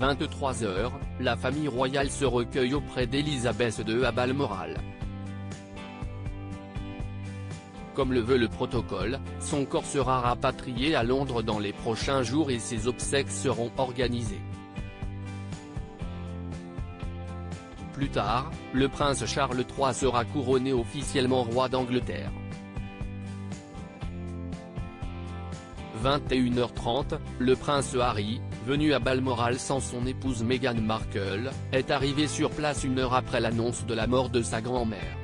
23 h, la famille royale se recueille auprès d'Elisabeth II à Balmoral. Comme le veut le protocole, son corps sera rapatrié à Londres dans les prochains jours et ses obsèques seront organisées. Plus tard, le prince Charles III sera couronné officiellement roi d'Angleterre. 21h30, le prince Harry, venu à Balmoral sans son épouse Meghan Markle, est arrivé sur place 1 heure après l'annonce de la mort de sa grand-mère.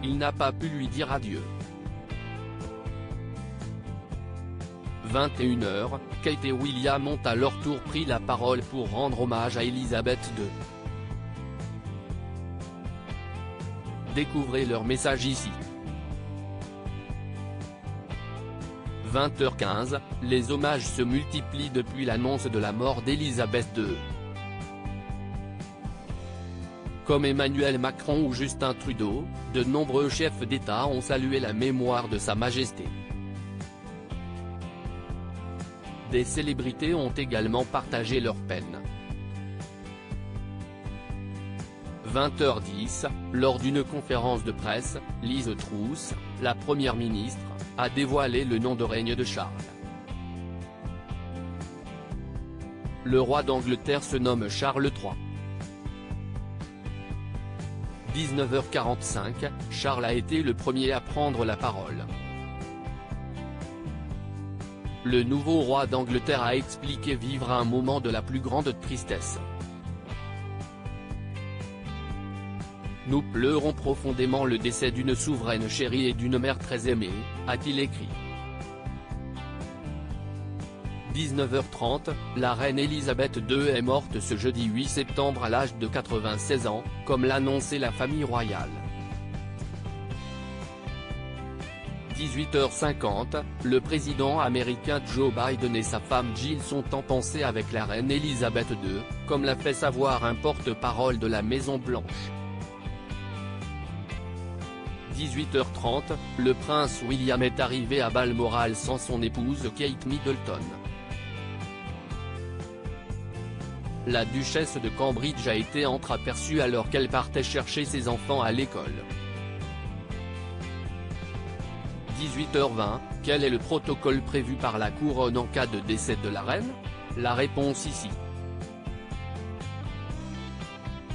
Il n'a pas pu lui dire adieu. 21h, Kate et William ont à leur tour pris la parole pour rendre hommage à Elisabeth II. Découvrez leur message ici. 20h15, les hommages se multiplient depuis l'annonce de la mort d'Elisabeth II. Comme Emmanuel Macron ou Justin Trudeau, de nombreux chefs d'État ont salué la mémoire de Sa Majesté. Des célébrités ont également partagé leur peine. 20h10, lors d'une conférence de presse, Liz Truss, la première ministre, a dévoilé le nom de règne de Charles. Le roi d'Angleterre se nomme Charles III. 19h45, Charles a été le premier à prendre la parole. Le nouveau roi d'Angleterre a expliqué vivre un moment de la plus grande tristesse. Nous pleurons profondément le décès d'une souveraine chérie et d'une mère très aimée, a-t-il écrit. 19h30, la reine Elisabeth II est morte ce jeudi 8 septembre à l'âge de 96 ans, comme l'a annoncé la famille royale. 18h50, le président américain Joe Biden et sa femme Jill sont en pensée avec la reine Elisabeth II, comme l'a fait savoir un porte-parole de la Maison-Blanche. 18h30, le prince William est arrivé à Balmoral sans son épouse Kate Middleton. La duchesse de Cambridge a été entreaperçue alors qu'elle partait chercher ses enfants à l'école. 18h20, quel est le protocole prévu par la couronne en cas de décès de la reine? La réponse ici.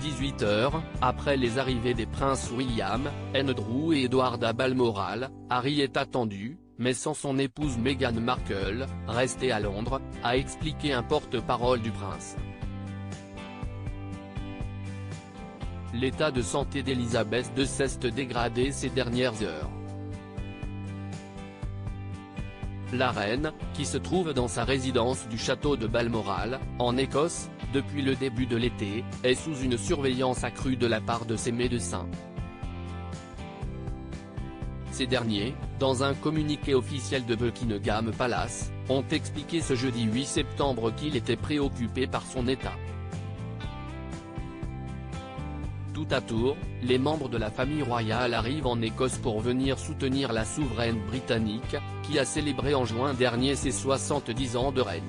18h, après les arrivées des princes William, Andrew et Edward à Balmoral, Harry est attendu, mais sans son épouse Meghan Markle, restée à Londres, a expliqué un porte-parole du prince. L'état de santé d'Elisabeth II s'est dégradé ces dernières heures. La reine, qui se trouve dans sa résidence du château de Balmoral, en Écosse, depuis le début de l'été, est sous une surveillance accrue de la part de ses médecins. Ces derniers, dans un communiqué officiel de Buckingham Palace, ont expliqué ce jeudi 8 septembre qu'il était préoccupé par son état. Tout à tour, les membres de la famille royale arrivent en Écosse pour venir soutenir la souveraine britannique, qui a célébré en juin dernier ses 70 ans de règne.